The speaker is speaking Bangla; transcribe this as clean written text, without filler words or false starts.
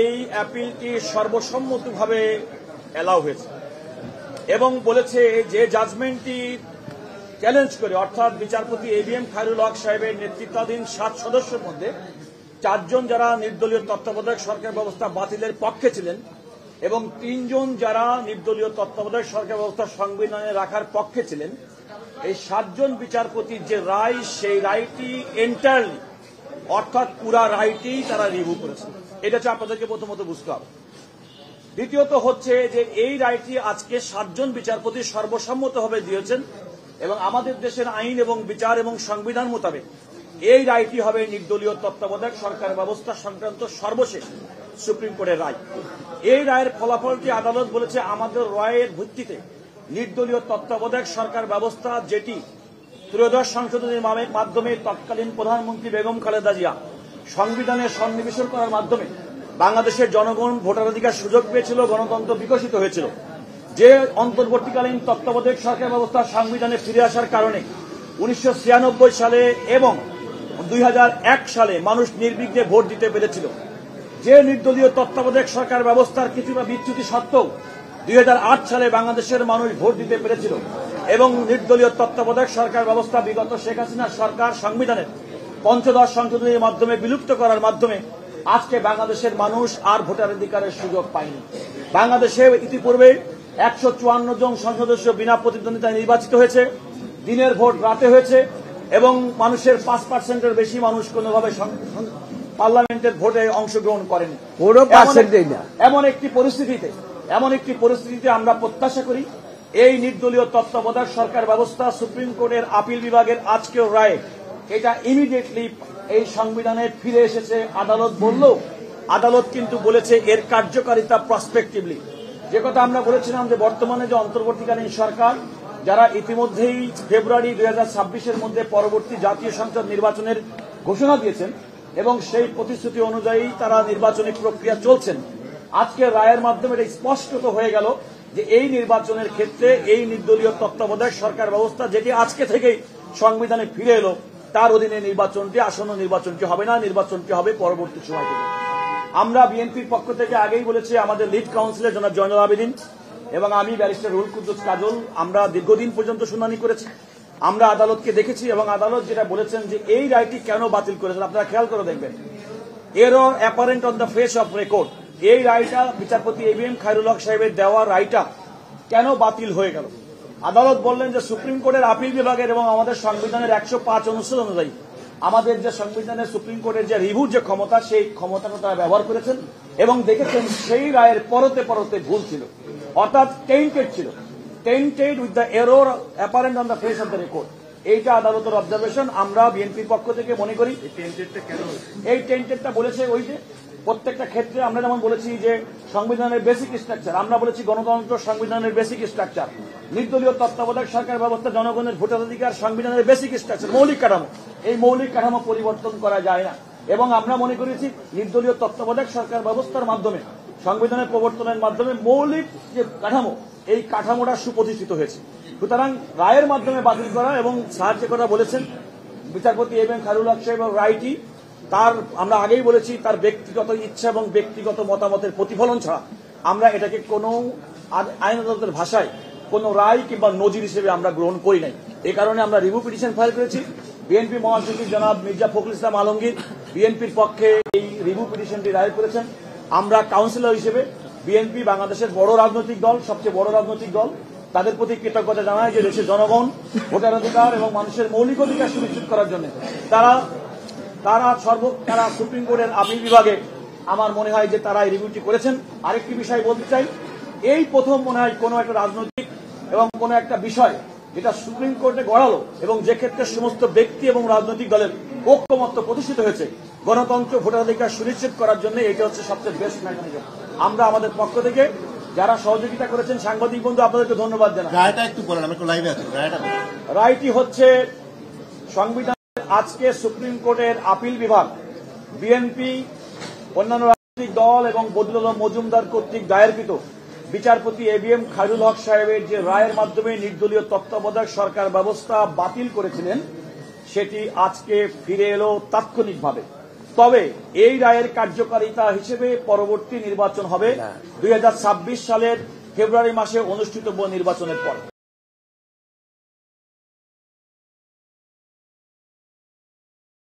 এই অ্যাপিলটি সর্বসম্মতভাবে এলাও হয়েছে এবং বলেছে যে জাজমেন্টটি চ্যালেঞ্জ করে, অর্থাৎ বিচারপতি এবিএম খায়রুল হক সাহেবের নেতৃত্বাধীন 7 সদস্যের মধ্যে 4 জন যারা নির্দলীয় তত্ত্বাবধায়ক সরকার ব্যবস্থা বাতিলের পক্ষে ছিলেন এবং 3 জন যারা নির্দলীয় তত্ত্বাবধায়ক সরকার ব্যবস্থা সংবিধানে রাখার পক্ষে ছিলেন, এই 7 জন বিচারপতির যে রায়, সেই রায়টি এন্টায়ারলি অর্থাৎ পুরা রায়টি তারা রিভিউ করেছেন। এটা হচ্ছে আপনাদেরকে প্রথমত বুঝতে হবে। দ্বিতীয়ত হচ্ছে যে এই রায়টি আজকে 7 জন বিচারপতি সর্বসম্মতভাবে দিয়েছেন এবং আমাদের দেশের আইন এবং বিচার এবং সংবিধান মোতাবেক এই রায়টি হবে নির্দলীয় তত্ত্বাবধায়ক সরকার ব্যবস্থা সংক্রান্ত সর্বশেষ সুপ্রিম কোর্টের রায়। এই রায়ের ফলাফলটি আদালত বলেছে আমাদের রায়ের ভিত্তিতে নির্দলীয় তত্ত্বাবধায়ক সরকার ব্যবস্থা, যেটি ত্রয়োদশ সংশোধনীর মাধ্যমে তৎকালীন প্রধানমন্ত্রী বেগম খালেদা জিয়া সংবিধানে সন্নিবেশন করার মাধ্যমে বাংলাদেশের জনগণ ভোটাধিকার সুযোগ পেয়েছিল, গণতন্ত্র বিকশিত হয়েছিল। যে অন্তর্বর্তীকালীন তত্ত্বাবধায়ক সরকার ব্যবস্থা সংবিধানে ফিরে আসার কারণে 1996 সালে এবং 2001 সালে মানুষ নির্বিঘ্নে ভোট দিতে পেরেছিল। যে নির্দলীয় তত্ত্বাবধায়ক সরকার ব্যবস্থার কিছুটা বিচ্যুতি সত্ত্বেও 2008 সালে বাংলাদেশের মানুষ ভোট দিতে পেরেছিল এবং নির্দলীয় তত্ত্বাবধায়ক সরকার ব্যবস্থা বিগত শেখ হাসিনার সরকার সংবিধানের ৫ম সংশোধনীর মাধ্যমে বিলুপ্ত করার মাধ্যমে আজকে বাংলাদেশের মানুষ আর ভোটাধিকারের সুযোগ পায়নি। বাংলাদেশে ইতিপূর্বে 154 জন সংসদ সদস্য বিনা প্রতিদ্বন্দ্বিতায় নির্বাচিত হয়েছে, দিনের ভোট রাতে হয়েছে এবং মানুষের 5%-এর বেশি মানুষ কোনোভাবে পার্লামেন্টের ভোটে অংশগ্রহণ করেনি। এমন একটি পরিস্থিতিতে আমরা প্রত্যাশা করি এই নির্দলীয় তত্ত্বাবধায়ক সরকার ব্যবস্থা সুপ্রিম কোর্টের আপিল বিভাগের আজকের রায়ে এটা ইমিডিয়েটলি এই সংবিধানে ফিরে এসেছে। আদালত বললেও আদালত কিন্তু বলেছে এর কার্যকারিতা প্রসপেক্টিভলি। যে কথা আমরা বলেছিলাম যে বর্তমানে যে অন্তর্বর্তীকালীন সরকার, যারা ইতিমধ্যেই ফেব্রুয়ারি 2026-এর মধ্যে পরবর্তী জাতীয় সংসদ নির্বাচনের ঘোষণা দিয়েছেন এবং সেই প্রতিশ্রুতি অনুযায়ী তারা নির্বাচনী প্রক্রিয়া চলছেন, আজকে রায়ের মাধ্যমে এটা স্পষ্ট হয়ে গেল যে এই নির্বাচনের ক্ষেত্রে এই নির্দলীয় তত্ত্বাবধায়ক সরকার ব্যবস্থা, যেটি আজকে থেকেই সংবিধানে ফিরে এলো, তার অধীনে নির্বাচনটি, আসন্ন নির্বাচনটি হবে না, নির্বাচনটি হবে পরবর্তী সময় থেকে। আমরা বিএনপির পক্ষ থেকে আগেই বলেছি, আমাদের লিড কাউন্সিলর জনাব জয়নুল আবেদিন এবং আমি ব্যারিস্টার রুহুল কুদ্দুস কাজল, আমরা দীর্ঘদিন পর্যন্ত শুনানি করেছি। আমরা আদালতকে দেখেছি এবং আদালত যেটা বলেছেন যে এই রায়টি কেন বাতিল করেছেন, আপনারা খেয়াল করে দেখবেন, error apparent on the face of record, এই রায়টা বিচারপতি এবিএম খায়রুল হক সাহেবের দেওয়া রায়টা কেন বাতিল হয়ে গেল। আদালত বললেন যে সুপ্রিম কোর্টের আপিল বিভাগের এবং আমাদের সংবিধানের 105 অনুচ্ছেদ অনুযায়ী আমাদের যে সংবিধানের সুপ্রিম কোর্টের যে রিভিউর যে ক্ষমতা, সেই ক্ষমতাটা তারা ব্যবহার করেছেন এবং দেখেছেন সেই রায়ের পরতে পরতে ভুল ছিল, অর্থাৎ টেন্টেড ছিল, tainted with the error apparent on the face of the record. এইটা আদালতের অবজারভেশন। আমরা বিএনপির পক্ষ থেকে মনে করি এই টেন্টেডটা বলেছে ওই যে প্রত্যেকটা ক্ষেত্রে আমরা যেমন বলেছি যে সংবিধানের বেসিক স্ট্রাকচার, আমরা বলেছি গণতন্ত্র সংবিধানের বেসিক স্ট্রাকচার, নির্দলীয় তত্ত্বাবধায়ক সরকার ব্যবস্থা জনগণের ভোটাধিকার সংবিধানের বেসিক স্ট্রাকচার, মৌলিক কাঠামো। এই মৌলিক কাঠামো পরিবর্তন করা যায় না এবং আমরা মনে করেছি নির্দলীয় তত্ত্বাবধায়ক সরকার ব্যবস্থার মাধ্যমে, সংবিধানের প্রবর্তনের মাধ্যমে মৌলিক যে কাঠামো, এই কাঠামোটা সুপ্রতিষ্ঠিত হয়েছে। সুতরাং রায়ের মাধ্যমে বাতিল করা এবং সাহায্য করা বলেছেন বিচারপতি এবিএম খায়রুল হক সাহেব রায়টি তার, আমরা আগেই বলেছি, তার ব্যক্তিগত ইচ্ছা এবং ব্যক্তিগত মতামতের প্রতিফলন ছাড়া আমরা এটাকে কোনো আইন আদালতের ভাষায় কোনো রায় কিংবা নজির হিসেবে আমরা গ্রহণ করি নাই। এই কারণে আমরা রিভিউ পিটিশন ফাইল করেছি। বিএনপি মহাসচিব জনাব মির্জা ফখরুল ইসলাম আলমগীর বিএনপির পক্ষে এই রিভিউ পিটিশনটি দায়ের করেছেন। আমরা কাউন্সিলর হিসেবে বিএনপি বাংলাদেশের বড় রাজনৈতিক দল, সবচেয়ে বড় রাজনৈতিক দল, তাদের প্রতি কৃতজ্ঞতা জানায় যে দেশের জনগণ ভোটাধিকার এবং মানুষের মৌলিক অধিকার সুনিশ্চিত করার জন্য তারা সুপ্রিম কোর্টের আপিল বিভাগে আমার মনে হয় যে তারা এই রিভিউটি করেছেন। আরেকটি বিষয় বলতে চাই, এই প্রথম মনে হয় কোনো একটা রাজনৈতিক এবং কোনো একটা বিষয় যেটা সুপ্রিম কোর্টে গড়ালো এবং যে ক্ষেত্রে সমস্ত ব্যক্তি এবং রাজনৈতিক দলের ঐক্যমত্য প্রতিষ্ঠিত হয়েছে গণতন্ত্র ভোটাধিকার সুনিশ্চিত করার জন্য, এটা হচ্ছে সবচেয়ে বেস্ট মেকানিজম। আমরা আমাদের পক্ষ থেকে যারা সহযোগিতা করেছেন, সাংবাদিক বন্ধু, আপনাদেরকে ধন্যবাদ জানাই। রায়টা একটু বলেন, আমি একটু লাইভে আছি। রায়টি হচ্ছে সংবিধান আজকে সুপ্রিম কোর্টের আপিল বিভাগ, বিএনপি, অন্যান্য রাজনৈতিক দল এবং বদরুল আলম মজুমদার কর্তৃক দায়েরকৃত বিচারপতি এবিএম খায়রুল হক সাহেবের যে রায়ের মাধ্যমে নির্দলীয় তত্ত্বাবধায়ক সরকার ব্যবস্থা বাতিল করেছিলেন, সেটি আজকে ফিরে এলো তাৎক্ষণিকভাবে তবে এই রায়ের কার্যকারিতা হিসেবে পরবর্তী নির্বাচন হবে 2026 সালের ফেব্রুয়ারি মাসে অনুষ্ঠিতব্য নির্বাচনের পর।